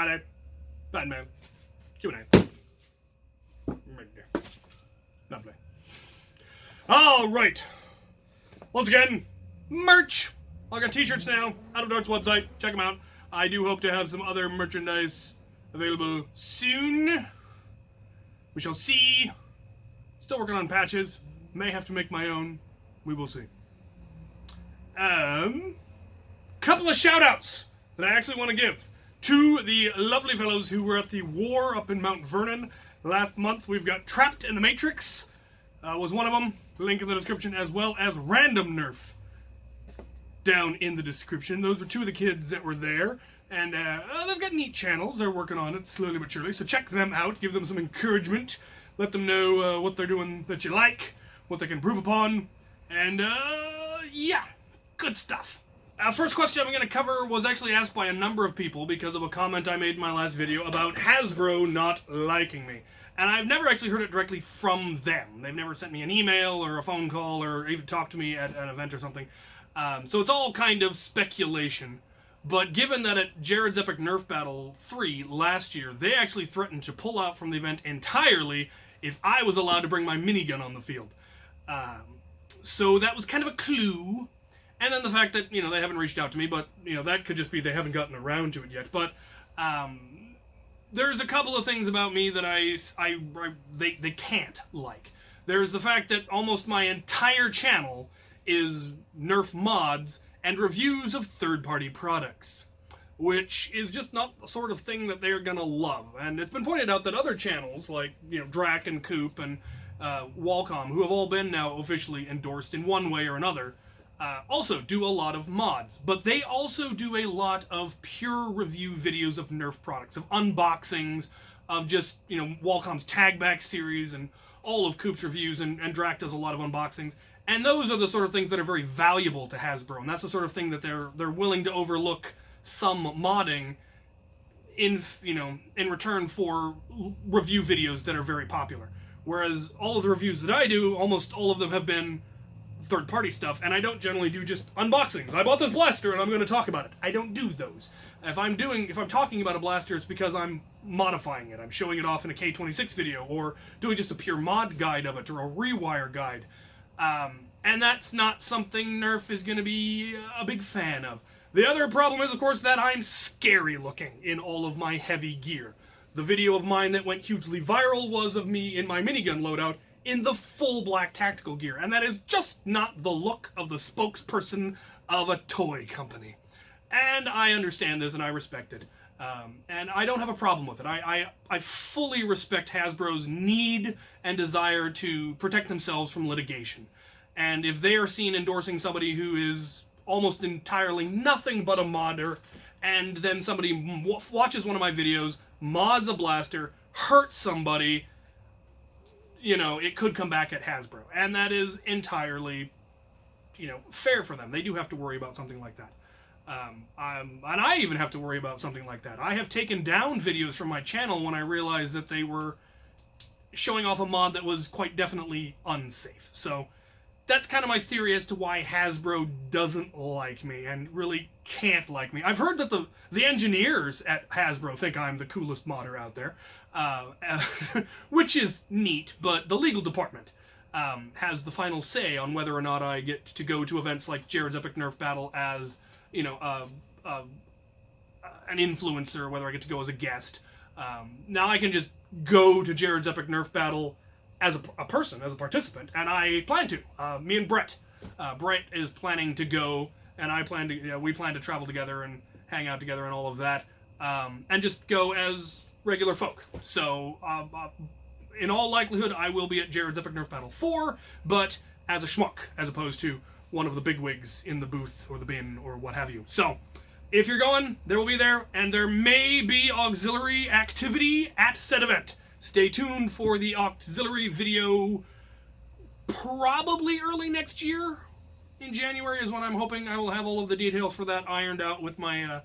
Friday. Fanmail. Q&A. Lovely. Alright. Once again, merch. I got t-shirts now. Out of Dark's website. Check them out. I do hope to have some other merchandise available soon. We shall see. Still working on patches. May have to make my own. We will see. Couple of shout-outs that I actually want to give to the lovely fellows who were at the war up in Mount Vernon last month. We've got Trapped in the Matrix, was one of them. Link in the description, as well as Random Nerf down in the description. Those were two of the kids that were there, and they've got neat channels. They're working on it slowly but surely, so check them out. Give them some encouragement. Let them know what they're doing that you like, what they can improve upon, and yeah, good stuff. First question I'm going to cover was actually asked by a number of people because of a comment I made in my last video about Hasbro not liking me. And I've never actually heard it directly from them. They've never sent me an email or a phone call or even talked to me at an event or something. So it's all kind of speculation. But given that at Jared's Epic Nerf Battle 3 last year, they actually threatened to pull out from the event entirely if I was allowed to bring my minigun on the field. So that was kind of a clue. And then the fact that, you know, they haven't reached out to me, but, you know, that could just be they haven't gotten around to it yet. But there's a couple of things about me that they can't like. There's the fact that almost my entire channel is Nerf mods and reviews of third-party products, which is just not the sort of thing that they're gonna love. And it's been pointed out that other channels, like, you know, Drac and Coop and Walcom, who have all been now officially endorsed in one way or another, also do a lot of mods, but they also do a lot of pure review videos of Nerf products, of unboxings, of just, you know, Walcom's Tag Back series and all of Coop's reviews, and Drac does a lot of unboxings, and those are the sort of things that are very valuable to Hasbro, and that's the sort of thing that they're willing to overlook some modding in, you know, in return for review videos that are very popular. Whereas all of the reviews that I do, almost all of them have been third-party stuff, and I don't generally do just unboxings. I bought this blaster and I'm going to talk about it. I don't do those. If I'm talking about a blaster, it's because I'm modifying it. I'm showing it off in a K26 video, or doing just a pure mod guide of it, or a rewire guide. And that's not something Nerf is going to be a big fan of. The other problem is, of course, that I'm scary looking in all of my heavy gear. The video of mine that went hugely viral was of me in my minigun loadout in the full black tactical gear, and that is just not the look of the spokesperson of a toy company. And I understand this and I respect it. And I don't have a problem with it. I fully respect Hasbro's need and desire to protect themselves from litigation. And if they are seen endorsing somebody who is almost entirely nothing but a modder, and then somebody watches one of my videos, mods a blaster, hurts somebody, you know, it could come back at Hasbro. And that is entirely, you know, fair for them. They do have to worry about something like that. And I even have to worry about something like that. I have taken down videos from my channel when I realized that they were showing off a mod that was quite definitely unsafe. So that's kind of my theory as to why Hasbro doesn't like me and really can't like me. I've heard that the engineers at Hasbro think I'm the coolest modder out there, which is neat, but the legal department has the final say on whether or not I get to go to events like Jared's Epic Nerf Battle as, you know, an influencer, whether I get to go as a guest. Now I can just go to Jared's Epic Nerf Battle as a person, as a participant, and I plan to. Me and Brett. Brett is planning to go, and I plan to. You know, we plan to travel together and hang out together and all of that, and just go as regular folk. So, in all likelihood, I will be at Jared's Epic Nerf Battle 4, but as a schmuck, as opposed to one of the bigwigs in the booth or the bin or what have you. So, if you're going, there will be there, and there may be auxiliary activity at said event. Stay tuned for the auxiliary video, probably early next year. In January is when I'm hoping I will have all of the details for that ironed out with my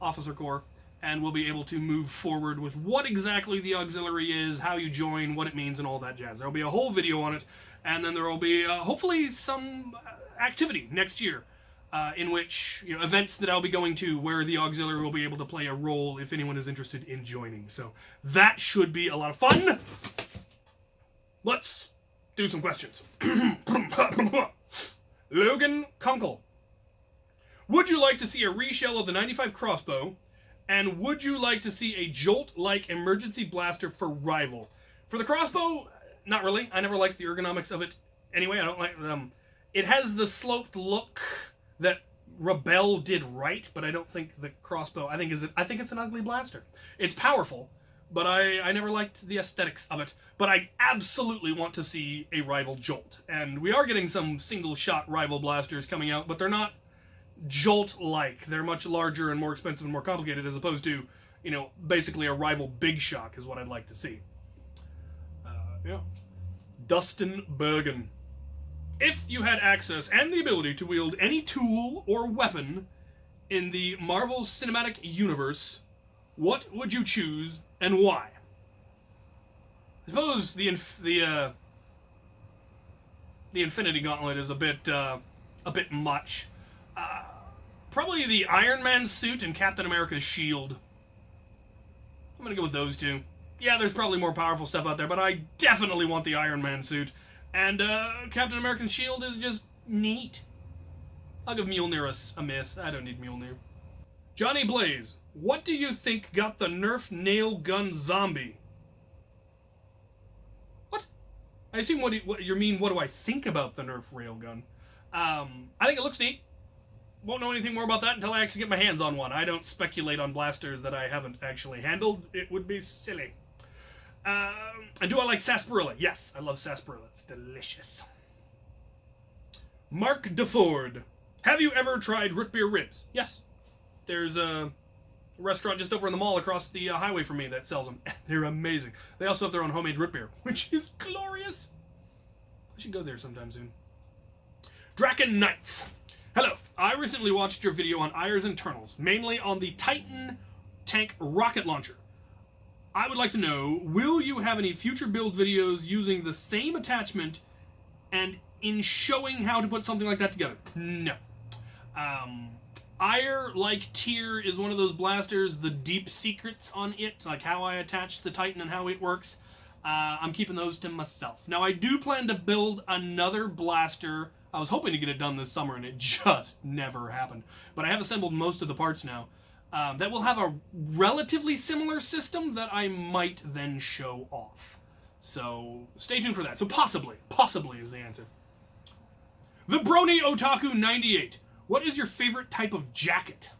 officer corps, and we'll be able to move forward with what exactly the auxiliary is, how you join, what it means, and all that jazz. There will be a whole video on it, and then there will be hopefully some activity next year. in which, events that I'll be going to where the auxiliary will be able to play a role if anyone is interested in joining. So that should be a lot of fun. Let's do some questions. Logan Kunkel. Would you like to see a reshell of the 95 crossbow? And would you like to see a Jolt-like emergency blaster for Rival? For the crossbow, not really. I never liked the ergonomics of it anyway. I don't like it has the sloped look that Rebel did right, but I don't think the crossbow, I think it's an ugly blaster. It's powerful, but I never liked the aesthetics of it. But I absolutely want to see a Rival Jolt. And we are getting some single-shot Rival blasters coming out, but they're not Jolt-like. They're much larger and more expensive and more complicated, as opposed to, basically a Rival Big Shock is what I'd like to see. Yeah. Dustin Bergen. If you had access and the ability to wield any tool or weapon in the Marvel Cinematic Universe, what would you choose and why? I suppose the Infinity Gauntlet is a bit much. Probably the Iron Man suit and Captain America's shield. I'm gonna go with those two. Yeah, there's probably more powerful stuff out there, but I definitely want the Iron Man suit. And Captain America's shield is just neat. I'll give Mjolnir a miss. I don't need Mjolnir. Johnny Blaze, what do you think got the Nerf nail gun zombie? What? I assume what you mean, what do I think about the Nerf railgun? I think it looks neat. Won't know anything more about that until I actually get my hands on one. I don't speculate on blasters that I haven't actually handled. It would be silly. And do I like sarsaparilla? Yes, I love sarsaparilla. It's delicious. Mark DeFord. Have you ever tried root beer ribs? Yes. There's a restaurant just over in the mall across the highway from me that sells them. They're amazing. They also have their own homemade root beer, which is glorious. I should go there sometime soon. Draken Knights. Hello. I recently watched your video on Eyre's internals, mainly on the Titan tank rocket launcher. I would like to know, will you have any future build videos using the same attachment and in showing how to put something like that together? No. Eyre, like Tyr, is one of those blasters, the deep secrets on it, like how I attach the Titan and how it works. I'm keeping those to myself. Now, I do plan to build another blaster. I was hoping to get it done this summer, and it just never happened. But I have assembled most of the parts now. That will have a relatively similar system that I might then show off. So, stay tuned for that. So, possibly is the answer. The Brony Otaku 98. What is your favorite type of jacket?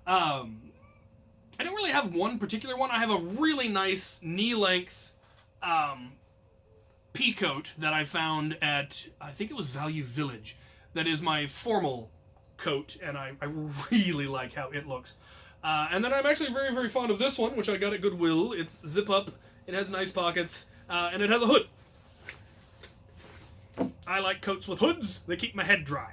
I don't really have one particular one. I have a really nice knee-length pea coat that I found at, I think it was Value Village. That is my formal coat, and I really like how it looks. And then I'm actually very, very fond of this one, which I got at Goodwill. It's zip-up, it has nice pockets, and it has a hood. I like coats with hoods. They keep my head dry.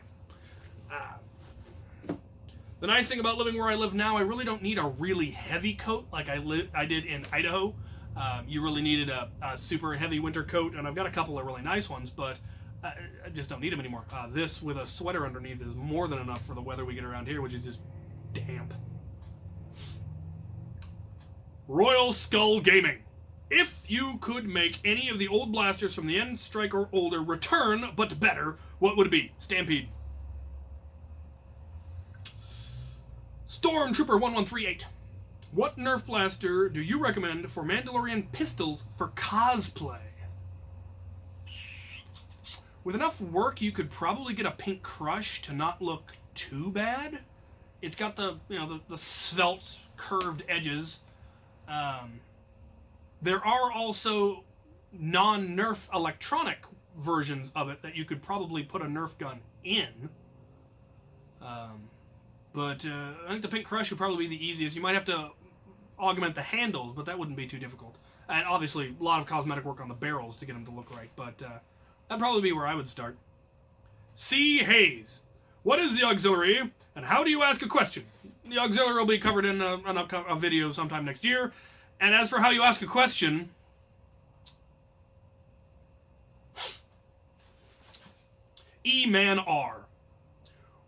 The nice thing about living where I live now, I really don't need a really heavy coat like I did in Idaho. You really needed a super heavy winter coat, and I've got a couple of really nice ones, but I just don't need them anymore. This with a sweater underneath is more than enough for the weather we get around here, which is just damp. Royal Skull Gaming. If you could make any of the old blasters from the End Strike or older return, but better, what would it be? Stampede. Stormtrooper 1138. What Nerf blaster do you recommend for Mandalorian pistols for cosplay? With enough work, you could probably get a Pink Crush to not look too bad. It's got the svelte, curved edges. There are also non-Nerf electronic versions of it that you could probably put a Nerf gun in. But I think the Pink Crush would probably be the easiest. You might have to augment the handles, but that wouldn't be too difficult. And obviously, a lot of cosmetic work on the barrels to get them to look right, but that'd probably be where I would start. C. Hayes. What is the auxiliary, and how do you ask a question? The auxiliary will be covered in a video sometime next year. And as for how you ask a question, E-Man R.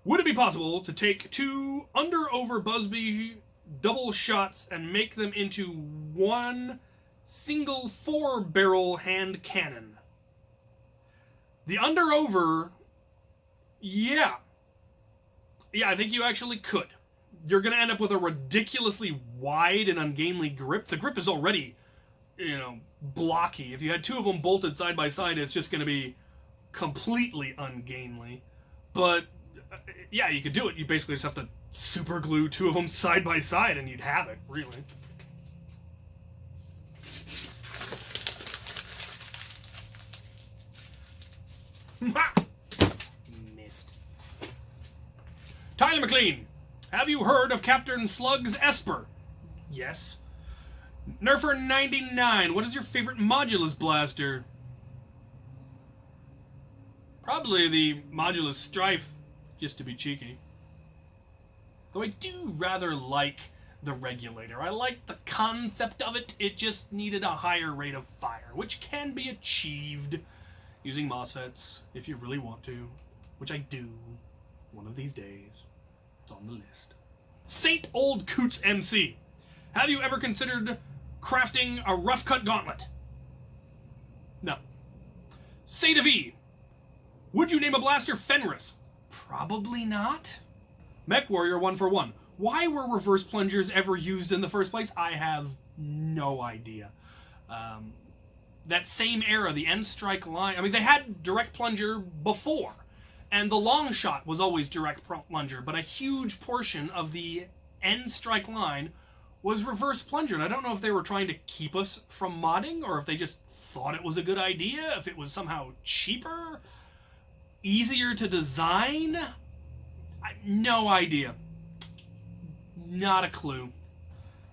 Would it be possible to take 2 under-over Busby double shots and make them into one single 4-barrel hand cannon? The under-over, yeah. Yeah, I think you actually could. You're going to end up with a ridiculously wide and ungainly grip. The grip is already, blocky. If you had 2 of them bolted side by side, it's just going to be completely ungainly. But, yeah, you could do it. You basically just have to super glue 2 of them side by side and you'd have it, really. Missed. Tyler McLean, have you heard of Captain Slug's Esper? Yes. Nerfer 99, what is your favorite modulus blaster? Probably the modulus Strife, just to be cheeky. Though I do rather like the regulator. I like the concept of it, it just needed a higher rate of fire, which can be achieved using MOSFETs, if you really want to, which I do, one of these days. It's on the list. Saint Old Coots MC. Have you ever considered crafting a rough cut gauntlet? No. Saint of E. Would you name a blaster Fenris? Probably not. Mech Warrior 141. Why were reverse plungers ever used in the first place? I have no idea. That same era, the End Strike line, I mean, they had direct plunger before, and the long shot was always direct plunger, but a huge portion of the End Strike line was reverse plunger, and I don't know if they were trying to keep us from modding, or if they just thought it was a good idea, if it was somehow cheaper, easier to design. No idea. Not a clue.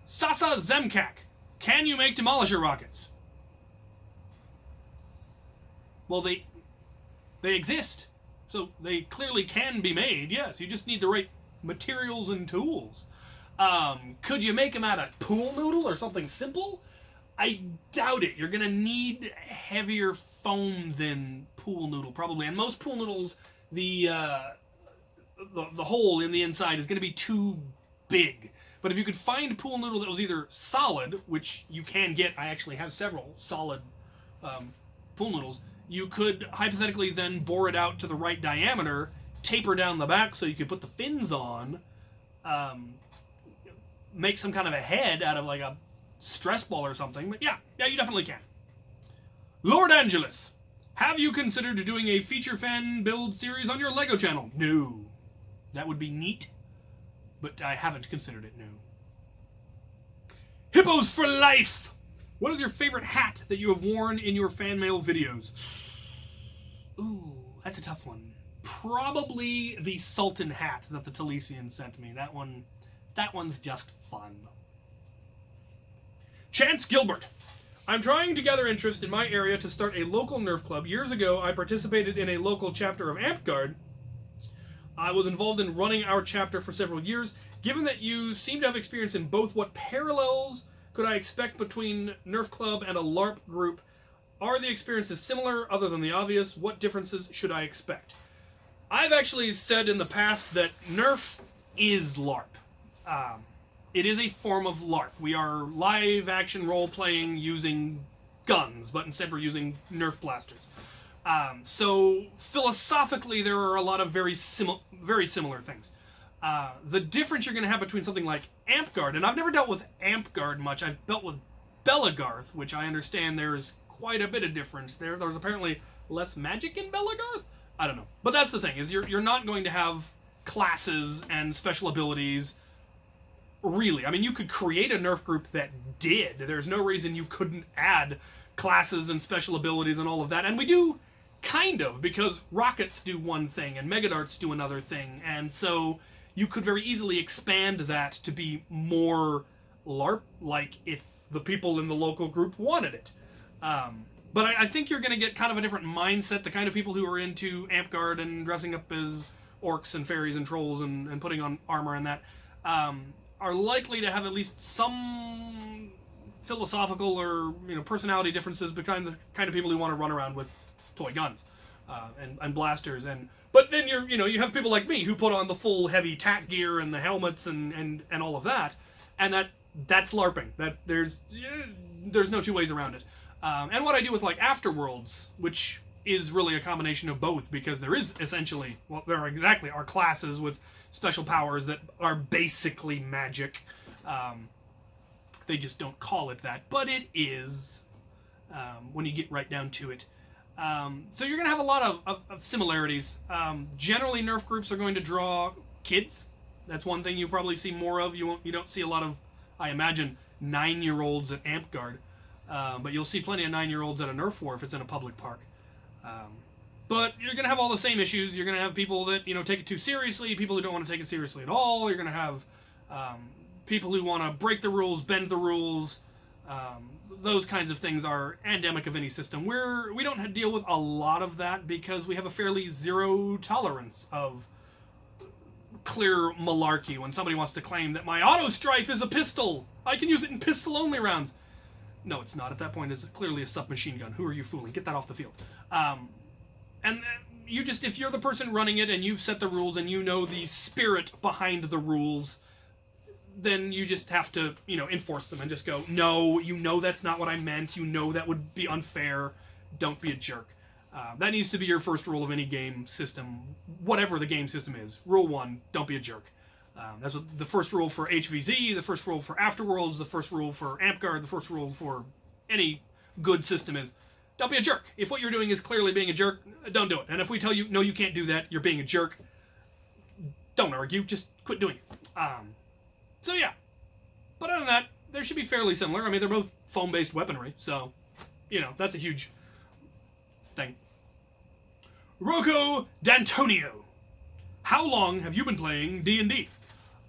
Sasa Zemkak. Can you make demolisher rockets? Well, they exist. So they clearly can be made, yes. You just need the right materials and tools. Could you make them out of pool noodle or something simple? I doubt it. You're going to need heavier foam than pool noodle, probably. And most pool noodles, the hole in the inside is going to be too big. But if you could find pool noodle that was either solid, which you can get, I actually have several solid pool noodles, you could hypothetically then bore it out to the right diameter, taper down the back so you could put the fins on, make some kind of a head out of like a stress ball or something. But yeah, you definitely can. Lord Angelus, have you considered doing a feature fan build series on your LEGO channel? No. That would be neat, but I haven't considered it, no. Hippos for life! What is your favorite hat that you have worn in your fan mail videos? Ooh, that's a tough one. Probably the Sultan hat that the Talesian sent me. That one's just fun. Chance Gilbert. I'm trying to gather interest in my area to start a local Nerf club. Years ago, I participated in a local chapter of AmpGuard. I was involved in running our chapter for several years. Given that you seem to have experience in both, what parallels could I expect between Nerf Club and a LARP group? Are the experiences similar, other than the obvious? What differences should I expect? I've actually said in the past that Nerf is LARP. It is a form of LARP. We are live-action role-playing using guns, but instead we're using Nerf blasters. So philosophically, there are a lot of very similar things. The difference you're going to have between something like AmpGuard, and I've never dealt with AmpGuard much. I've dealt with Belagarth, which I understand there's quite a bit of difference there. There's apparently less magic in Belagarth? I don't know. But that's the thing, is you're not going to have classes and special abilities, really. I mean, you could create a Nerf group that did. There's no reason you couldn't add classes and special abilities and all of that. And we do, kind of, because rockets do one thing and Megadarts do another thing. And so you could very easily expand that to be more LARP-like if the people in the local group wanted it. But I think you're going to get kind of a different mindset. The kind of people who are into AmpGuard and dressing up as orcs and fairies and trolls and putting on armor and that are likely to have at least some philosophical or personality differences between the kind of people who want to run around with toy guns. and blasters. But then you have people like me who put on the full heavy tack gear and the helmets and all of that, and that's LARPing. There's no two ways around it. And what I do with like Afterworlds, which is really a combination of both, because there is essentially, well, there are exactly our classes with special powers that are basically magic. They just don't call it that, but it is when you get right down to it. So you're going to have a lot of similarities. Generally, Nerf groups are going to draw kids. That's one thing you probably see more of. You don't see a lot of, I imagine, 9-year-olds at Amp Guard. But you'll see plenty of 9-year-olds at a Nerf war if it's in a public park. But you're going to have all the same issues. You're going to have people that, take it too seriously, people who don't want to take it seriously at all. You're going to have people who want to break the rules, bend the rules. Those kinds of things are endemic of any system. We don't have to deal with a lot of that because we have a fairly zero tolerance of clear malarkey. When somebody wants to claim that my auto strife is a pistol, I can use it in pistol-only rounds. No, it's not. At that point, it's clearly a submachine gun. Who are you fooling? Get that off the field. And if you're the person running it and you've set the rules and you know the spirit behind the rules, then you just have to, enforce them and just go, no, that's not what I meant. That would be unfair. Don't be a jerk. That needs to be your first rule of any game system, whatever the game system is. Rule 1, don't be a jerk. That's the first rule for HVZ, the first rule for Afterworlds, the first rule for Amp Guard, the first rule for any good system is, don't be a jerk. If what you're doing is clearly being a jerk, don't do it. And if we tell you, no, you can't do that, you're being a jerk, don't argue, just quit doing it. So yeah. But other than that, they should be fairly similar. I mean, they're both foam-based weaponry, so, that's a huge thing. Rocco D'Antonio. How long have you been playing D&D?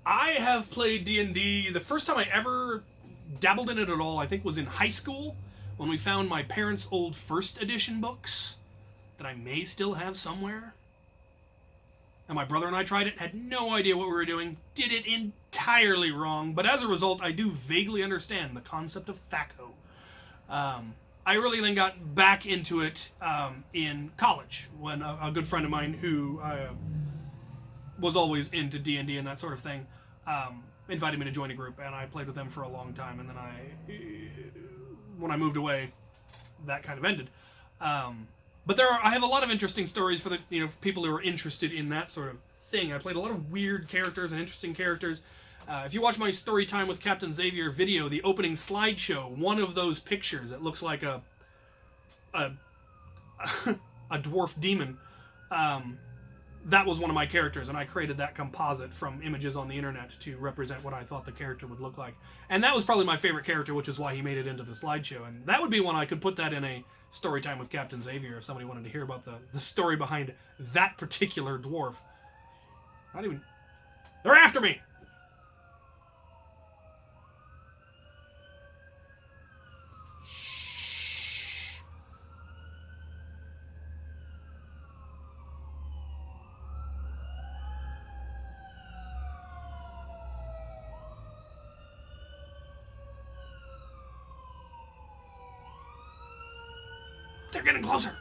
I have played D&D, the first time I ever dabbled in it at all, I think was in high school, when we found my parents' old first edition books that I may still have somewhere. And my brother and I tried it, had no idea what we were doing, did it entirely wrong, but as a result, I do vaguely understand the concept of THAC0. I really then got back into it in college, when a good friend of mine who was always into D&D and that sort of thing invited me to join a group, and I played with them for a long time, and then when I moved away, that kind of ended. But I have a lot of interesting stories for the for people who are interested in that sort of thing. I played a lot of weird characters and interesting characters. If you watch my Story Time with Captain Xavier video, the opening slideshow, one of those pictures that looks like a dwarf demon, that was one of my characters, and I created that composite from images on the internet to represent what I thought the character would look like. And that was probably my favorite character, which is why he made it into the slideshow. And that would be one I could put that in a Story Time with Captain Xavier if somebody wanted to hear about the story behind that particular dwarf. They're after me! They're getting closer.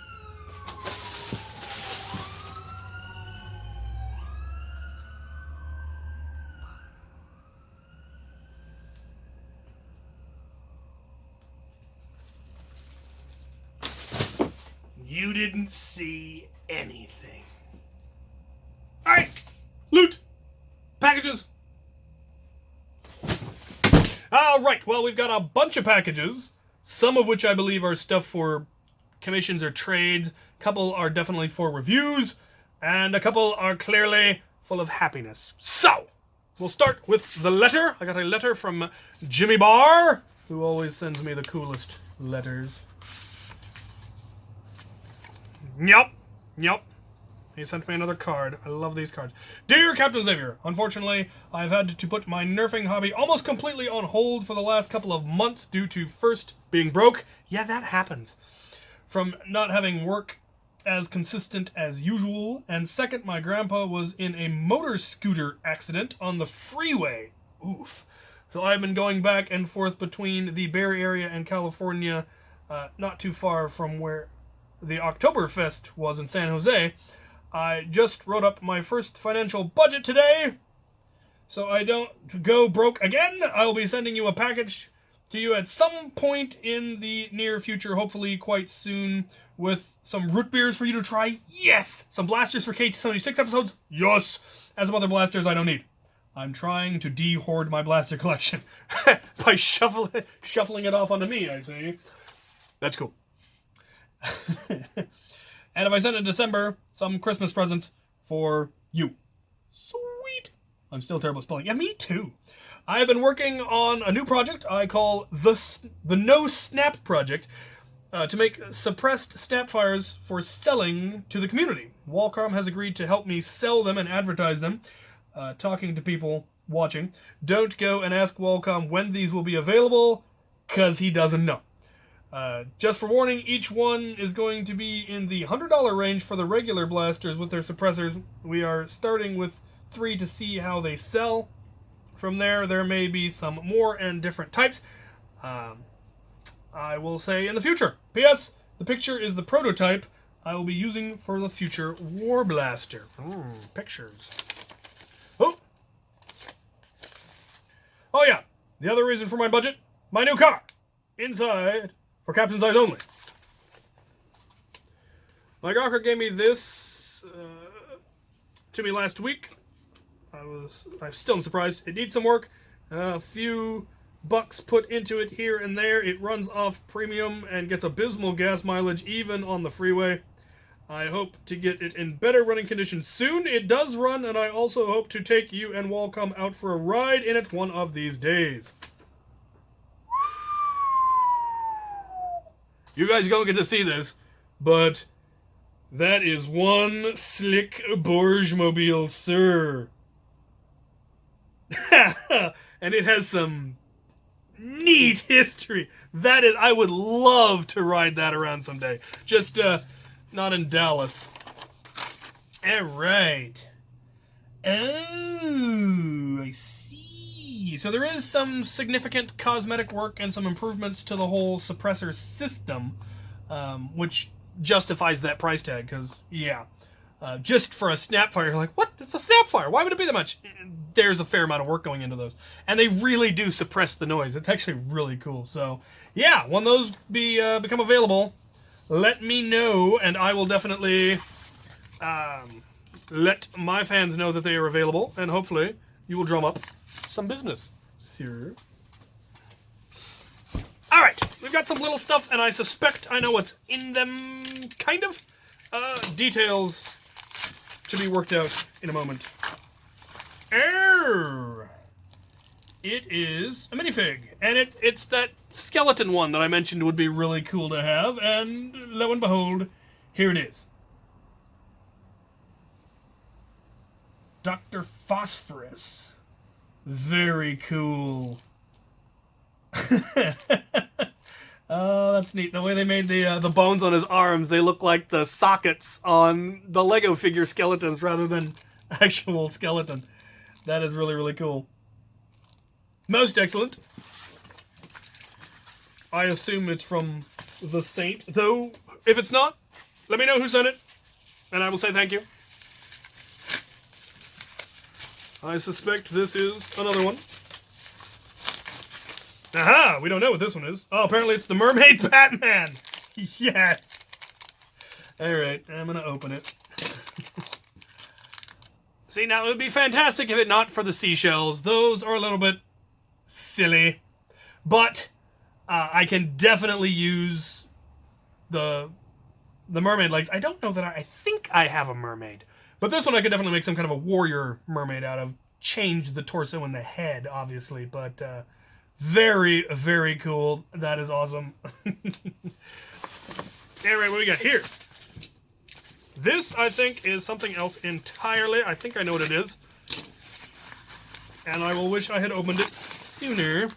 You didn't see anything. All right, loot, packages. All right, well, we've got a bunch of packages, some of which I believe are stuff for commissions or trades, a couple are definitely for reviews, and a couple are clearly full of happiness. So, we'll start with the letter. I got a letter from Jimmy Barr, who always sends me the coolest letters. Yep. He sent me another card. I love these cards. Dear Captain Xavier, unfortunately, I've had to put my nerfing hobby almost completely on hold for the last couple of months due to, first, being broke. Yeah, that happens. From not having work as consistent as usual, and second, my grandpa was in a motor scooter accident on the freeway. Oof. So I've been going back and forth between the Bay Area and California, not too far from where the Oktoberfest was in San Jose, I just wrote up my first financial budget today, so I don't go broke again. I'll be sending you a package to you at some point in the near future, hopefully quite soon, with some root beers for you to try. Yes! Some blasters for KT76 episodes. Yes! And some other blasters I don't need. I'm trying to de-hoard my blaster collection by shuffling it off onto me, I see. That's cool. And if I send in December, some Christmas presents for you. Sweet! I'm still terrible at spelling. Yeah, me too. I have been working on a new project I call the No Snap Project to make suppressed snapfires for selling to the community. Walcom has agreed to help me sell them and advertise them, talking to people watching. Don't go and ask Walcom when these will be available, because he doesn't know. Just for warning, each one is going to be in the $100 range for the regular blasters with their suppressors. We are starting with 3 to see how they sell. From there may be some more and different types. I will say in the future. P.S. The picture is the prototype I will be using for the future War Blaster. Pictures. Oh yeah, the other reason for my budget, my new car. Inside, for Captain's Eyes only. My Gawker gave me this to me last week. I'm still surprised. It needs some work. A few bucks put into it here and there. It runs off premium and gets abysmal gas mileage even on the freeway. I hope to get it in better running condition soon. It does run, and I also hope to take you and Walcom out for a ride in it one of these days. You guys don't get to see this, but that is one slick Borgmobile, sir. And it has some neat history. That is, I would love to ride that around someday. Just, not in Dallas. Alright. Oh, I see. So there is some significant cosmetic work and some improvements to the whole suppressor system, which justifies that price tag, because, yeah. Just for a Snapfire, you're like, what? It's a Snapfire. Why would it be that much? There's a fair amount of work going into those. And they really do suppress the noise. It's actually really cool. So, yeah, when those become available, let me know, and I will definitely let my fans know that they are available, and hopefully you will drum up some business. Sure. Alright, we've got some little stuff, and I suspect I know what's in them, kind of. Details to be worked out in a moment. It is a minifig, and it's that skeleton one that I mentioned would be really cool to have, and lo and behold, here it is. Dr. Phosphorus. Very cool. Oh, that's neat. The way they made the bones on his arms, they look like the sockets on the Lego figure skeletons rather than actual skeleton. That is really, really cool. Most excellent. I assume it's from the Saint, though if it's not, let me know who sent it, and I will say thank you. I suspect this is another one. Aha! We don't know what this one is. Oh, apparently it's the Mermaid Batman! Yes! Alright, I'm gonna open it. See, now it would be fantastic if it not for the seashells. Those are a little bit silly. But I can definitely use the mermaid legs. I don't know that I think I have a mermaid. But this one I could definitely make some kind of a warrior mermaid out of. Change the torso and the head, obviously. But very, very cool. That is awesome. Alright, what do we got here? This, I think, is something else entirely. I think I know what it is. And I will wish I had opened it sooner.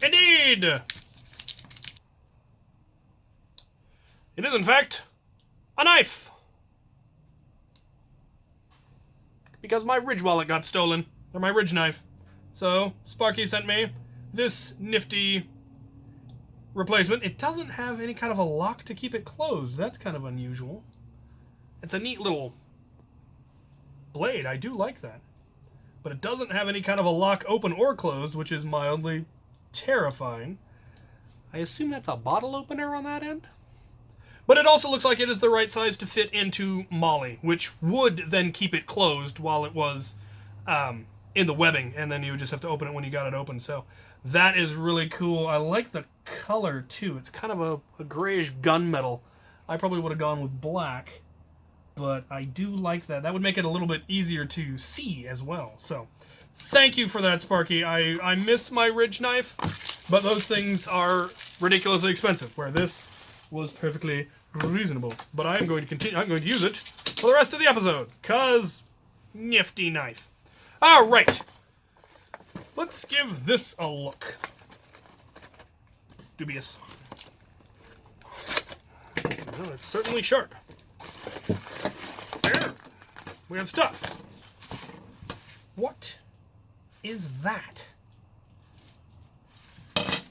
Indeed! It is, in fact, a knife. Because my Ridge wallet got stolen. Or my Ridge knife. So, Sparky sent me this nifty replacement. It doesn't have any kind of a lock to keep it closed. That's kind of unusual. It's a neat little blade. I do like that. But it doesn't have any kind of a lock open or closed, which is mildly terrifying. I assume that's a bottle opener on that end? But it also looks like it is the right size to fit into Molly, which would then keep it closed while it was in the webbing, and then you would just have to open it when you got it open. So that is really cool. I like the color, too. It's kind of a grayish gunmetal. I probably would have gone with black, but I do like that. That would make it a little bit easier to see as well. So thank you for that, Sparky. I miss my ridge knife, but those things are ridiculously expensive, where this was perfectly reasonable. But I'm going to continue. I'm going to use it for the rest of the episode, cause nifty knife. All right, let's give this a look. Dubious. Well, it's certainly sharp. There, we have stuff. What is that? Is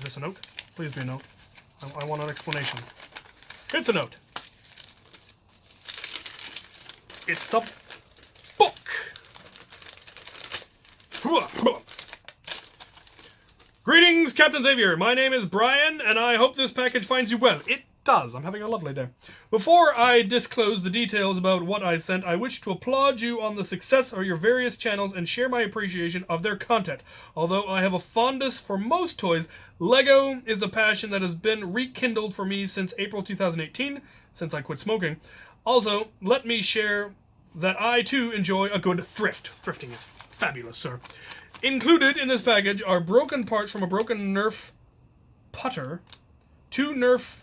this a note? Please be a note. I want an explanation. It's a note. It's a book. Greetings, Captain Xavier. My name is Brian, and I hope this package finds you well. It does. I'm having a lovely day. Before I disclose the details about what I sent, I wish to applaud you on the success of your various channels and share my appreciation of their content. Although I have a fondness for most toys, Lego is a passion that has been rekindled for me since April 2018, since I quit smoking. Also, let me share that I too enjoy a good thrift. Thrifting is fabulous, sir. Included in this package are broken parts from a broken Nerf putter, 2 Nerf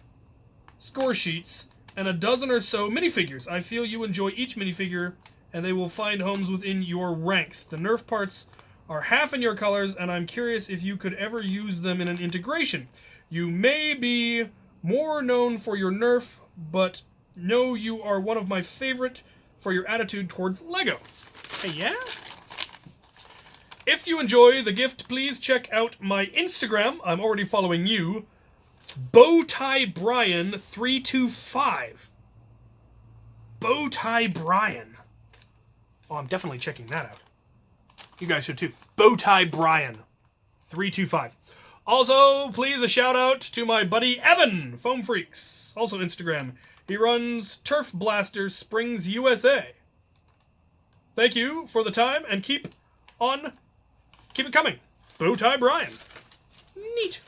score sheets, and a dozen or so minifigures. I feel you enjoy each minifigure, and they will find homes within your ranks. The Nerf parts are half in your colors, and I'm curious if you could ever use them in an integration. You may be more known for your Nerf, but know you are one of my favorite for your attitude towards Lego. Hey, yeah? If you enjoy the gift, please check out my Instagram. I'm already following you. Bowtie Brian 325. Bowtie Brian. Oh, I'm definitely checking that out. You guys should too. Bowtie Brian 325. Also, please a shout out to my buddy Evan, Foam Freaks. Also Instagram. He runs Turf Blaster Springs USA. Thank you for the time and keep it coming. Bowtie Brian. Neat.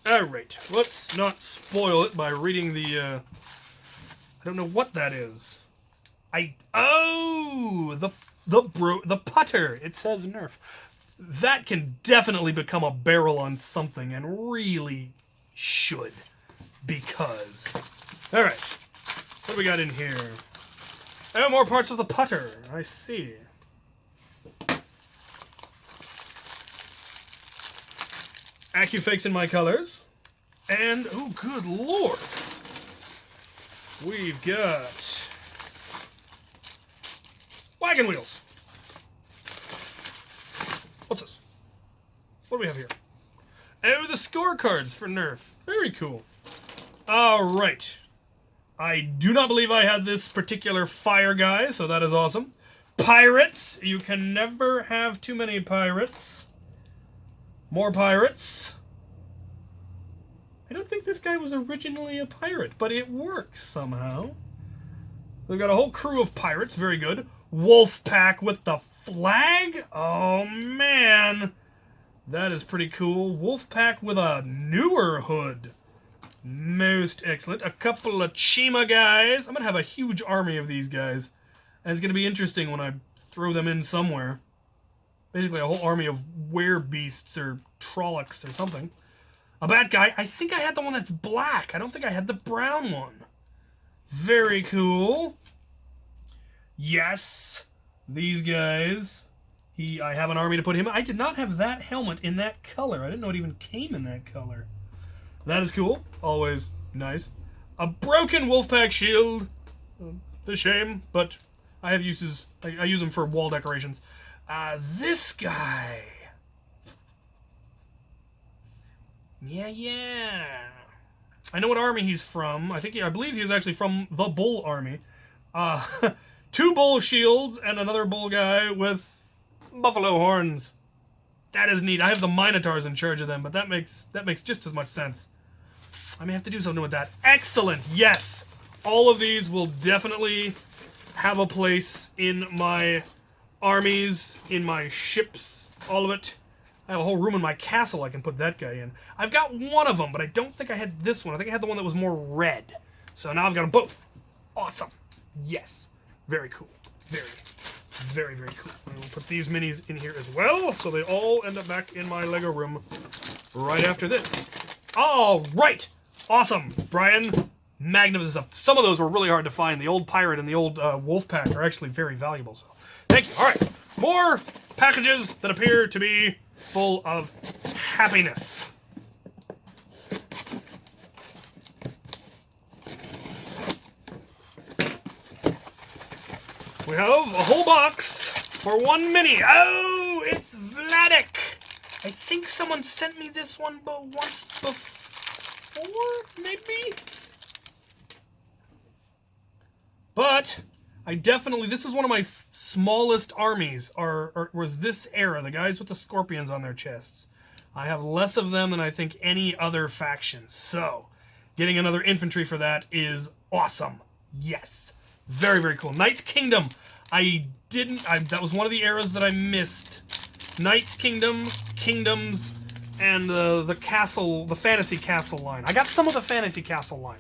Alright, let's not spoil it by reading the, I don't know what that is. The putter. It says Nerf. That can definitely become a barrel on something, and really should, because... Alright, what do we got in here? Oh, more parts of the putter. I see. AccuFakes in my colors. And, oh, good lord. We've got wagon wheels. What's this? What do we have here? Oh, the scorecards for Nerf. Very cool. Alright. I do not believe I had this particular fire guy, so that is awesome. Pirates. You can never have too many pirates. More pirates. I don't think this guy was originally a pirate, but it works somehow. We've got a whole crew of pirates. Very good. Wolf pack with the flag? Oh, man. That is pretty cool. Wolf pack with a newer hood. Most excellent. A couple of Chima guys. I'm going to have a huge army of these guys. And it's going to be interesting when I throw them in somewhere. Basically a whole army of werebeasts or Trollocs or something. A bat guy. I think I had the one that's black. I don't think I had the brown one. Very cool. Yes. These guys. I have an army to put him in. I did not have that helmet in that color. I didn't know it even came in that color. That is cool. Always nice. A broken Wolfpack shield. It's a shame, but I have uses. I use them for wall decorations. This guy. Yeah. I know what army he's from. I believe he's actually from the Bull Army. 2 bull shields and another bull guy with buffalo horns. That is neat. I have the Minotaurs in charge of them, but that makes just as much sense. I may have to do something with that. Excellent. Yes. All of these will definitely have a place in my armies, in my ships, all of it. I have a whole room in my castle I can put that guy in. I've got one of them, but I don't think I had this one. I think I had the one that was more red. So now I've got them both. Awesome. Yes. Very cool. Very, very, very cool. I will put these minis in here as well, so they all end up back in my Lego room right after this. All right. Awesome. Brian, magnificent stuff. Some of those were really hard to find. The old pirate and the old wolf pack are actually very valuable. So thank you. All right. More packages that appear to be full of happiness. We have a whole box for one mini. Oh, it's Vladik. I think someone sent me this one but once before, maybe? But I definitely, this is one of my smallest armies, was this era, the guys with the scorpions on their chests. I have less of them than I think any other faction, so getting another infantry for that is awesome. Yes. Very, very cool. Knight's Kingdom. That was one of the eras that I missed. Knight's Kingdom, Kingdoms, and the castle, the Fantasy Castle line. I got some of the Fantasy Castle line.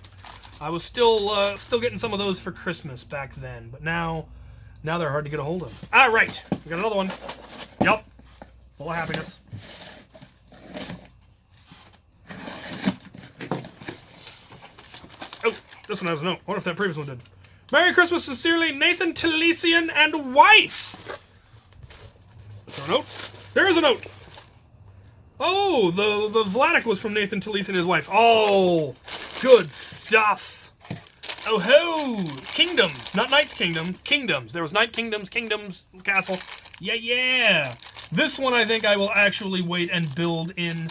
I was still getting some of those for Christmas back then, but now they're hard to get a hold of. All right, we got another one. Yep, full of happiness. Oh, this one has a note. I wonder if that previous one did. Merry Christmas, sincerely, Nathan Talesian and wife. Is there a note? There is a note. Oh, the Vladik was from Nathan Talesian and his wife. Oh, good stuff. Oh ho! Kingdoms, not Knights Kingdoms, Kingdoms. There was Knight Kingdoms, Kingdoms, Castle. Yeah. This one I think I will actually wait and build in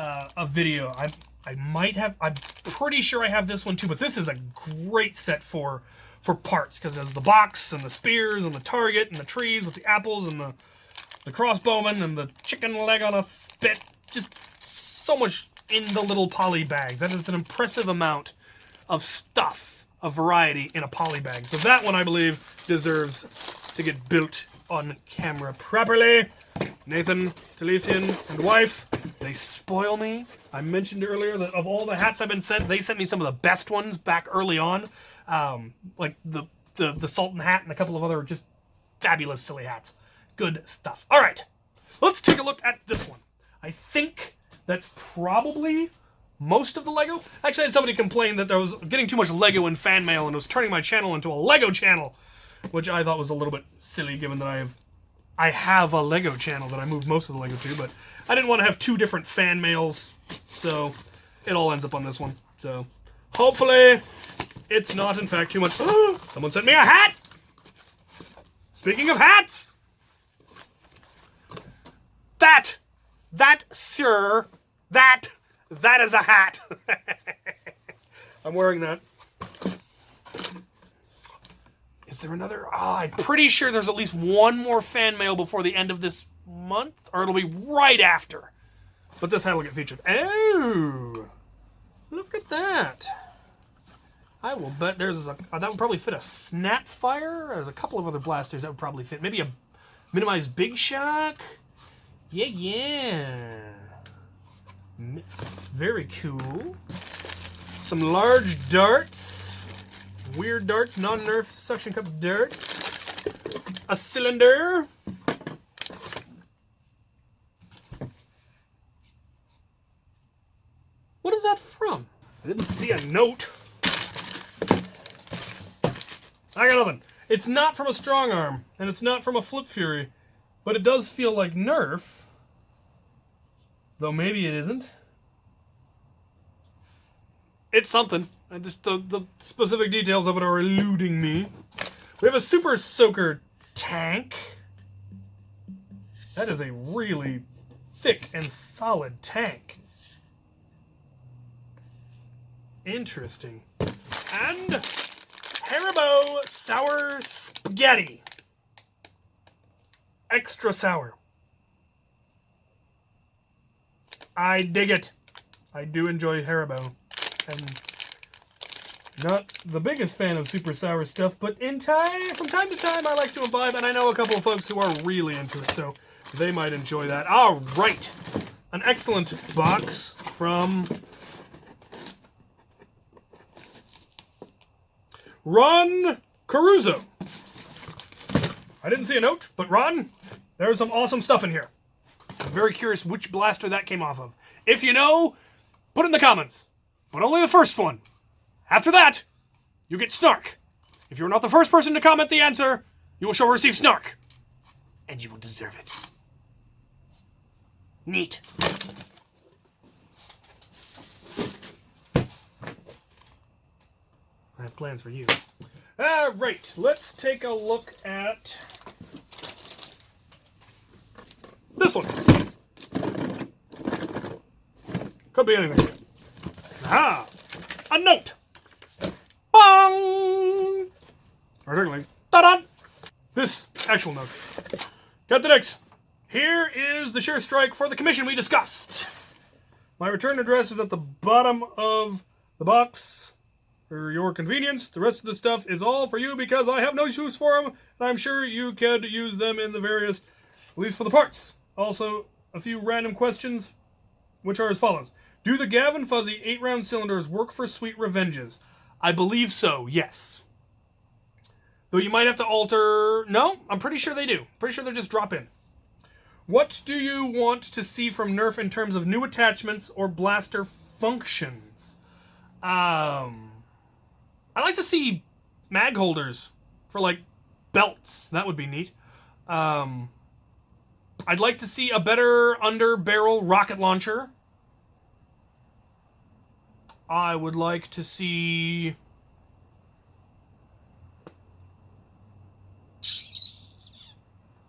a video. I might have, I'm pretty sure I have this one too, but this is a great set for parts, because it has the box and the spears and the target and the trees with the apples and the crossbowman and the chicken leg on a spit. Just so much in the little poly bags. That is an impressive amount of stuff, of variety in a poly bag. So that one, I believe, deserves to get built on camera properly. Nathan Talesian and wife, they spoil me. I mentioned earlier that of all the hats I've been sent, they sent me some of the best ones back early on. Like the Sultan hat and a couple of other just fabulous silly hats. Good stuff. All right, let's take a look at this one. I think that's probably most of the Lego. Actually, I had somebody complain that there was getting too much Lego in fan mail and was turning my channel into a Lego channel, which I thought was a little bit silly given that I have a Lego channel that I moved most of the Lego to, but I didn't want to have 2 different fan mails, so it all ends up on this one. So hopefully it's not, in fact, too much. Someone sent me a hat! Speaking of hats! That, sir, that is a hat. I'm wearing that. Is there another? I'm pretty sure there's at least one more fan mail before the end of this month, or it'll be right after. But this hat will get featured. Oh, look at that. I will bet there's that would probably fit a Snapfire. There's a couple of other blasters that would probably fit. Maybe a minimized Big Shock. Yeah. Very cool. Some large darts. Weird darts, non-nerf suction cup darts. A cylinder. What is that from? I didn't see a note. I got nothing. It's not from a strong arm, and it's not from a Flip Fury, but it does feel like Nerf. Though maybe it isn't. It's something. The specific details of it are eluding me. We have a Super Soaker tank. That is a really thick and solid tank. Interesting. And Haribo Sour Spaghetti. Extra sour. I dig it. I do enjoy Haribo. I'm not the biggest fan of super sour stuff, but from time to time I like to imbibe, and I know a couple of folks who are really into it, so they might enjoy that. All right. An excellent box from Ron Caruso. I didn't see a note, but Ron, there's some awesome stuff in here. I'm very curious which blaster that came off of. If you know, put in the comments, but only the first one. After that, you get snark. If you're not the first person to comment the answer, you will receive snark. And you will deserve it. Neat. I have plans for you. All right, let's take a look at this one. Could be anything. Ah, a note. Bong! Particularly, ta-da! This actual note. Captain X, here is the sure strike for the commission we discussed. My return address is at the bottom of the box for your convenience. The rest of the stuff is all for you because I have no use for them, and I'm sure you could use them in the various, at least for the parts. Also, a few random questions, which are as follows. Do the Gavin Fuzzy 8-round cylinders work for Sweet Revenges? I believe so, yes. Though you might have to alter... No, I'm pretty sure they do. Pretty sure they're just drop-in. What do you want to see from Nerf in terms of new attachments or blaster functions? I'd like to see mag holders for, like, belts. That would be neat. I'd like to see a better under-barrel rocket launcher. I would like to see...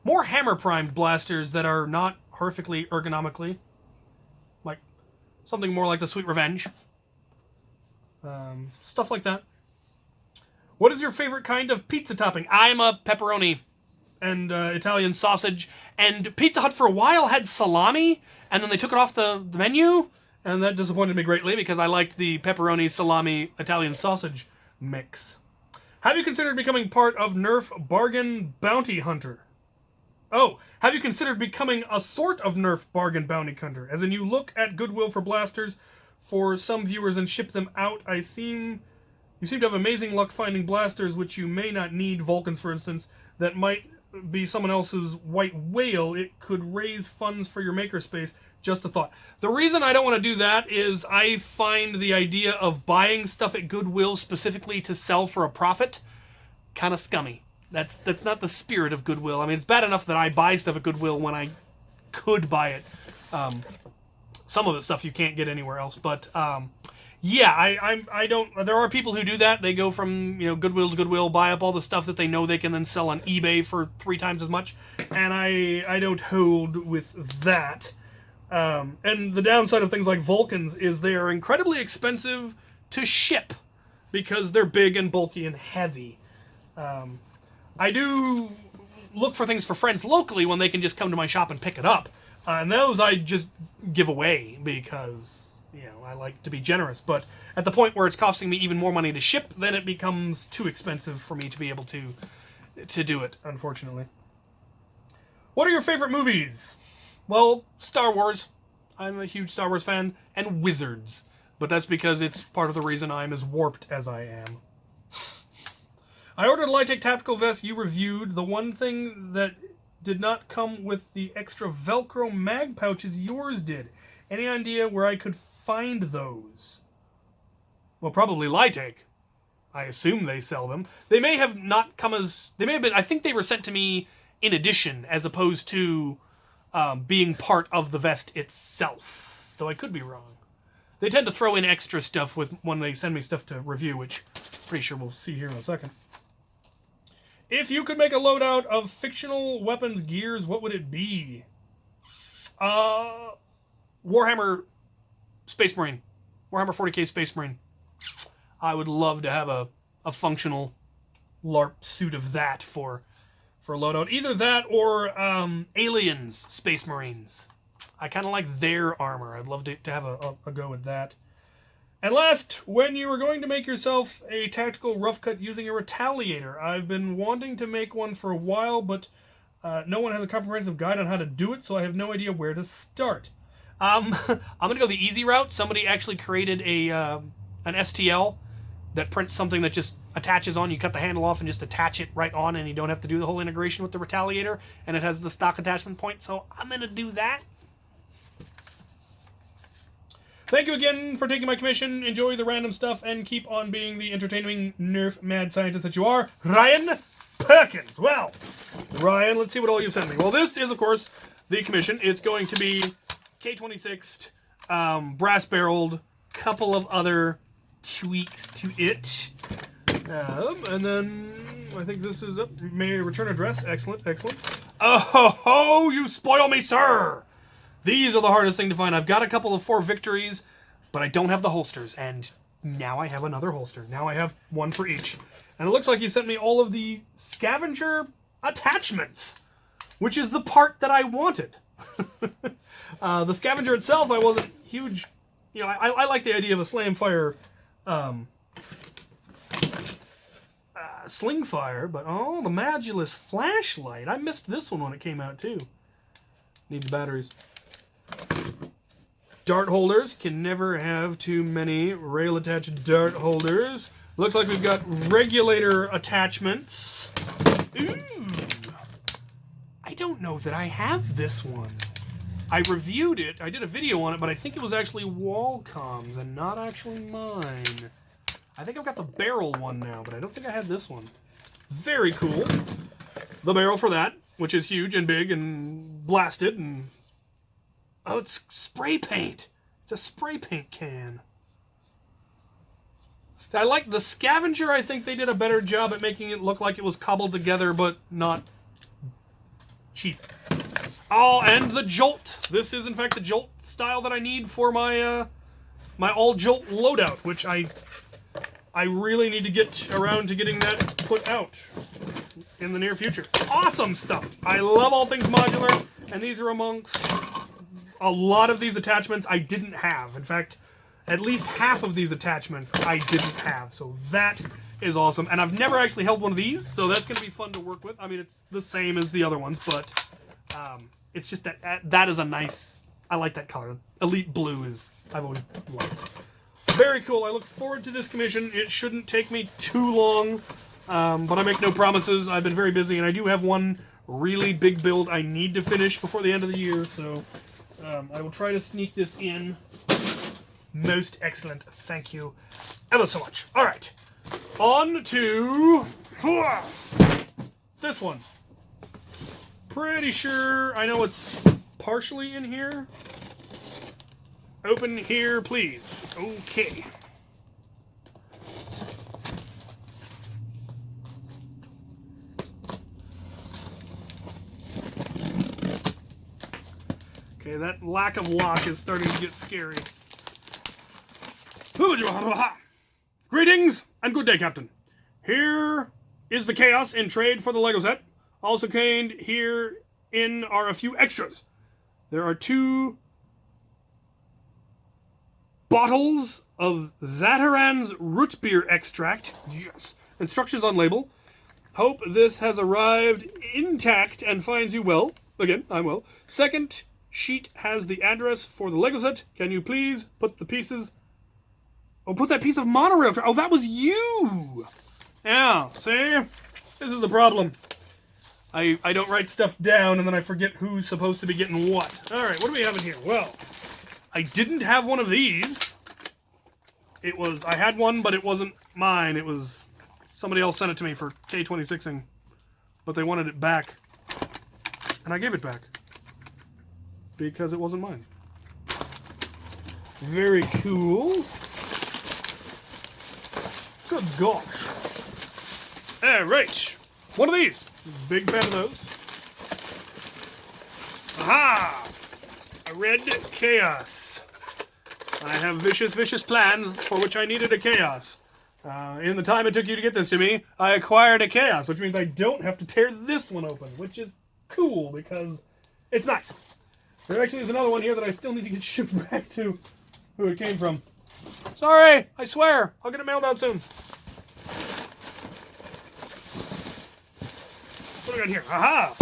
more hammer-primed blasters that are not horrifically ergonomically. Like, something more like the Sweet Revenge. Stuff like that. What is your favorite kind of pizza topping? I'm a pepperoni and Italian sausage. And Pizza Hut for a while had salami, and then they took it off the menu. And that disappointed me greatly because I liked the pepperoni, salami, Italian sausage mix. Have you considered becoming part of Nerf Bargain Bounty Hunter? Oh, have you considered becoming a sort of Nerf Bargain Bounty Hunter? As in you look at Goodwill for blasters for some viewers and ship them out. You seem to have amazing luck finding blasters which you may not need, Vulcans for instance, that might be someone else's white whale. It could raise funds for your makerspace. Just a thought. The reason I don't want to do that is I find the idea of buying stuff at Goodwill specifically to sell for a profit kind of scummy. That's not the spirit of Goodwill. I mean, it's bad enough that I buy stuff at Goodwill when I could buy it. Some of the stuff you can't get anywhere else, but yeah, I don't. There are people who do that. They go from Goodwill to Goodwill, buy up all the stuff that they know they can then sell on eBay for 3 times as much, and I don't hold with that. And the downside of things like Vulcans is they are incredibly expensive to ship because they're big and bulky and heavy. I do look for things for friends locally when they can just come to my shop and pick it up. And those I just give away because, I like to be generous. But at the point where it's costing me even more money to ship, then it becomes too expensive for me to be able to do it, unfortunately. What are your favorite movies? Well, Star Wars. I'm a huge Star Wars fan. And Wizards. But that's because it's part of the reason I'm as warped as I am. I ordered a Lightech tactical vest you reviewed. The one thing that did not come with the extra Velcro mag pouches yours did. Any idea where I could find those? Well, probably Lightech. I assume they sell them. They may have not come as... They may have been... I think they were sent to me in addition as opposed to being part of the vest itself. Though I could be wrong. They tend to throw in extra stuff when they send me stuff to review, which I'm pretty sure we'll see here in a second. If you could make a loadout of fictional weapons gears, what would it be? Warhammer Space Marine. Warhammer 40k Space Marine. I would love to have a functional LARP suit of that for a loadout. Either that or Aliens Space Marines. I kind of like their armor. I'd love to have a go with that. And last, when you are going to make yourself a tactical rough cut using a retaliator. I've been wanting to make one for a while, but no one has a comprehensive guide on how to do it, so I have no idea where to start. I'm going to go the easy route. Somebody actually created an STL that prints something that just attaches on. You cut the handle off and just attach it right on, and you don't have to do the whole integration with the retaliator, and it has the stock attachment point, so I'm going to do that. Thank you again for taking my commission. Enjoy the random stuff and keep on being the entertaining Nerf mad scientist that you are. Ryan Perkins. Well, Ryan, let's see what all you sent me. Well, this is, of course, the commission. It's going to be K26'd, brass-barreled, couple of other tweaks to it. And then I think this is up. May return address. Excellent, excellent. Oh, you spoil me, sir! These are the hardest thing to find. I've got a couple of 4 victories, but I don't have the holsters. And now I have another holster. Now I have one for each. And it looks like you sent me all of the scavenger attachments, which is the part that I wanted. The scavenger itself, I wasn't huge. You know, I like the idea of a slam fire, sling fire, but oh, the Magulus flashlight. I missed this one when it came out too. Need the batteries. Dart holders. Can never have too many rail attached dart holders. Looks like we've got regulator attachments. Ooh. I don't know that I have this one. I reviewed it. I did a video on it, but I think it was actually Wallcom's and not actually mine. I think I've got the barrel one now, but I don't think I had this one. Very cool. The barrel for that, which is huge and big and blasted and... Oh, it's spray paint. It's a spray paint can. I like the scavenger. I think they did a better job at making it look like it was cobbled together, but not cheap. Oh, and the Jolt. This is, in fact, the Jolt style that I need for my my all-Jolt loadout, which I really need to get around to getting that put out in the near future. Awesome stuff. I love all things modular, and these are amongst a lot of these attachments I didn't have. In fact, at least half of these attachments I didn't have, so that is awesome. And I've never actually held one of these, so that's going to be fun to work with. I mean, it's the same as the other ones, but it's just that is a nice... I like that color. Elite blue is... I've always liked. Very cool. I look forward to this commission. It shouldn't take me too long, but I make no promises. I've been very busy, and I do have one really big build I need to finish before the end of the year, so I will try to sneak this in. Most excellent. Thank you ever so much. All right. On to this one. Pretty sure I know it's partially in here. Open here, please. Okay. Okay, that lack of lock is starting to get scary. Greetings and good day, Captain. Here is the chaos in trade for the Lego set. Also contained herein are a few extras. There are 2 bottles of Zataran's root beer extract. Yes. Instructions on label. Hope this has arrived intact and finds you well. Again, I'm well. Second sheet has the address for the Lego set. Can you please put the pieces... Oh, put that piece of monorail... Oh, that was you! Yeah, see? This is the problem. I don't write stuff down and then I forget who's supposed to be getting what. Alright, what do we have in here? Well, I didn't have one of these. I had one, but it wasn't mine. It was... Somebody else sent it to me for K26ing. But they wanted it back. And I gave it back. Because it wasn't mine. Very cool. Good gosh. Alright. One of these. Big fan of those. Aha! A red chaos. I have vicious, vicious plans for which I needed a chaos. In the time it took you to get this to me, I acquired a chaos, which means I don't have to tear this one open, which is cool because it's nice. There actually is another one here that I still need to get shipped back to who it came from. Sorry, I swear. I'll get it mailed out soon. What do I got here? Aha!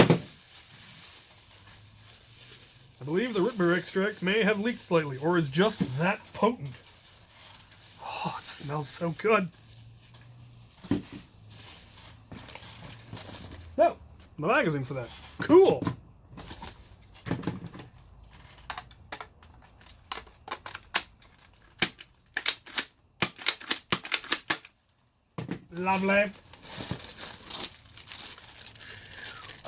I believe the root beer extract may have leaked slightly, or is just that potent. Oh, it smells so good. No, the magazine for that. Cool. Lovely.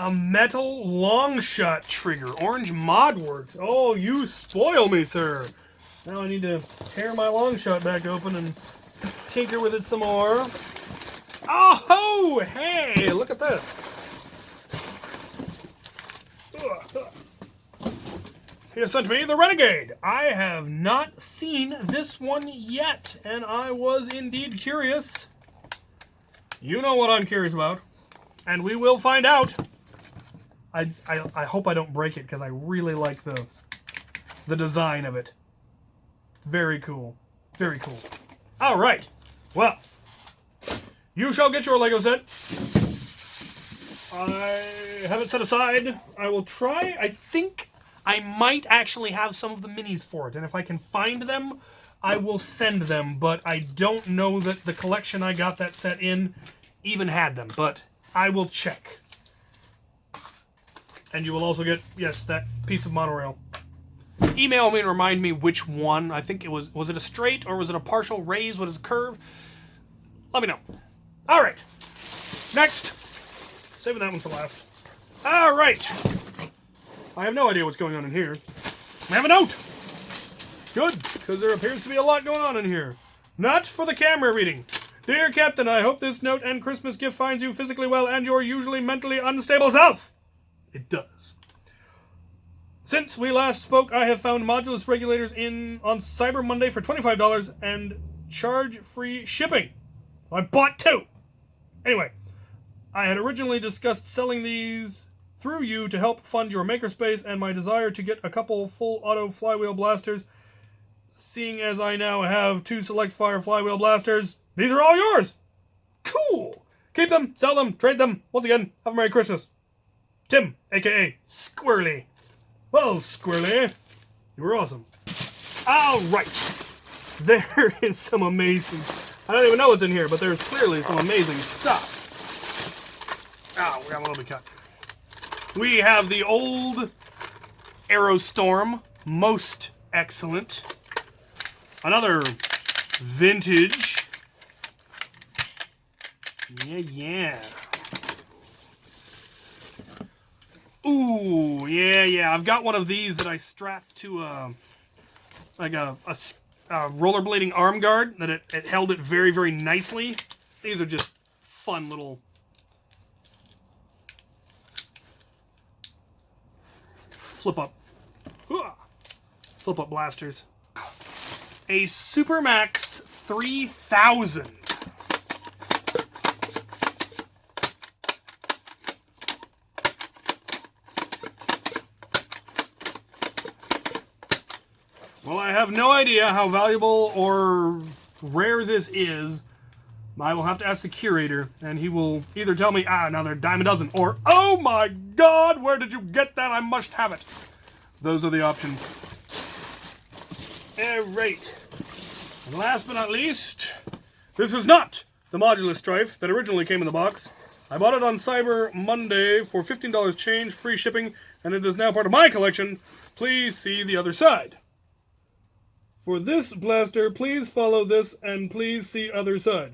A metal long shot trigger. Orange Mod Works. Oh, you spoil me, sir. Now I need to tear my long shot back open and tinker with it some more. Oh, hey, look at this. He has sent me the Renegade. I have not seen this one yet, and I was indeed curious. You know what I'm curious about, and we will find out. I hope I don't break it because I really like the design of it. Very cool. Very cool. All right. Well, you shall get your Lego set. I have it set aside. I will try. I think I might actually have some of the minis for it, and if I can find them, I will send them, but I don't know that the collection I got that set in even had them, but I will check. And you will also get, yes, that piece of monorail. Email me and remind me which one. I think it was it a straight or was it a partial raise? Was it a curve? Let me know. All right. Next. Saving that one for last. All right. I have no idea what's going on in here. I have a note. Good, because there appears to be a lot going on in here. Not for the camera reading. Dear Captain, I hope this note and Christmas gift finds you physically well and your usually mentally unstable self. It does. Since we last spoke, I have found modulus regulators on Cyber Monday for $25 and charge-free shipping. I bought 2. Anyway, I had originally discussed selling these through you to help fund your makerspace and my desire to get a couple full auto flywheel blasters. Seeing as I now have 2 select fire flywheel blasters, these are all yours. Cool. Keep them, sell them, trade them. Once again, have a Merry Christmas. Tim, a.k.a. Squirrely. Well, Squirrely, you were awesome. All right. There is some amazing... I don't even know what's in here, but there's clearly some amazing stuff. Oh, we got a little bit cut. We have the old Aerostorm. Most excellent. Another vintage. Yeah. Ooh, yeah. I've got one of these that I strapped to a rollerblading arm guard that it held it very, very nicely. These are just fun little flip up blasters. A Supermax 3000. Well, I have no idea how valuable or rare this is. I will have to ask the curator, and he will either tell me, now they're dime a dozen, or, oh my god, where did you get that? I must have it. Those are the options. Alright. And last but not least, this is not the Modulus Strife that originally came in the box. I bought it on Cyber Monday for $15 change, free shipping, and it is now part of my collection. Please see the other side. For this blaster, please follow this, and please see other side.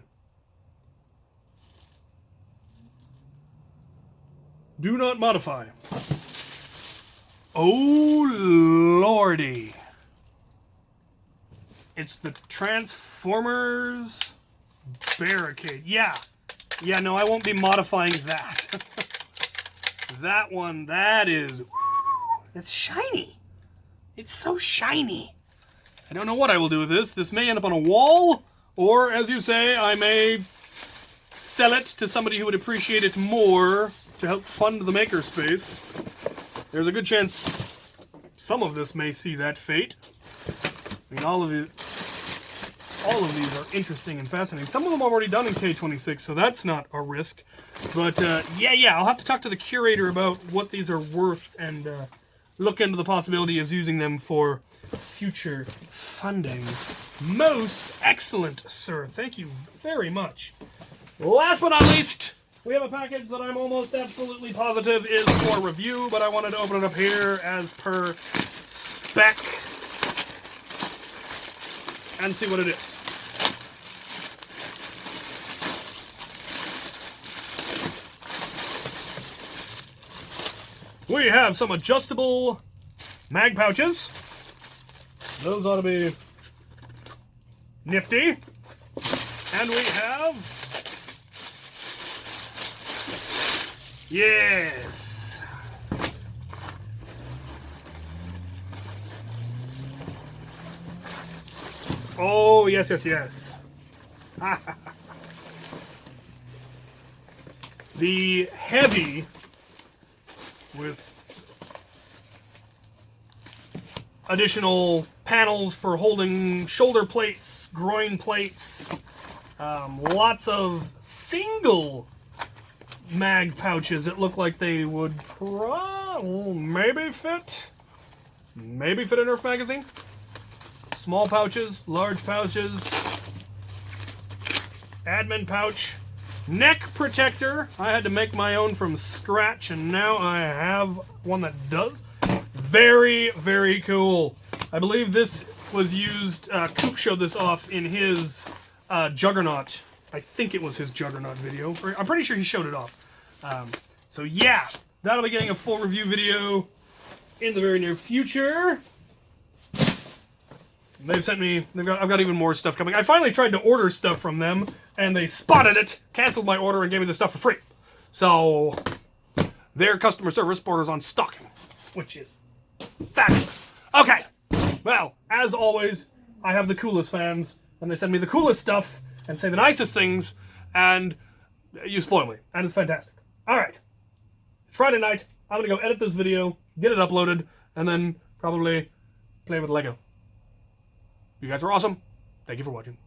Do not modify. Oh, lordy. It's the Transformers Barricade. Yeah, no, I won't be modifying that. That one, that is... It's shiny. It's so shiny. I don't know what I will do with this. This may end up on a wall, or, as you say, I may sell it to somebody who would appreciate it more to help fund the makerspace. There's a good chance some of this may see that fate. I mean, all of these are interesting and fascinating. Some of them I've already done in K26, so that's not a risk. But, yeah, I'll have to talk to the curator about what these are worth and look into the possibility of using them for future funding. Most excellent, sir. Thank you very much. Last but not least, we have a package that I'm almost absolutely positive is for review, but I wanted to open it up here as per spec and see what it is. We have some adjustable mag pouches. Those ought to be nifty. And we have... yes! Oh, yes, yes, yes. The heavy with additional panels for holding shoulder plates, groin plates, lots of single mag pouches that look like they would maybe fit a Nerf magazine. Small pouches, large pouches, admin pouch, neck protector. I had to make my own from scratch, and now I have one that does. Very, very cool. I believe this was used, Coop showed this off in his Juggernaut. I think it was his Juggernaut video. I'm pretty sure he showed it off. So yeah, that'll be getting a full review video in the very near future. They've sent me, I've got even more stuff coming. I finally tried to order stuff from them, and they spotted it, canceled my order, and gave me the stuff for free. So, their customer service borders on stalking, which is fabulous. Okay, well, as always, I have the coolest fans, and they send me the coolest stuff, and say the nicest things, and you spoil me, and it's fantastic. Alright, it's Friday night, I'm gonna go edit this video, get it uploaded, and then probably play with Lego. You guys are awesome. Thank you for watching.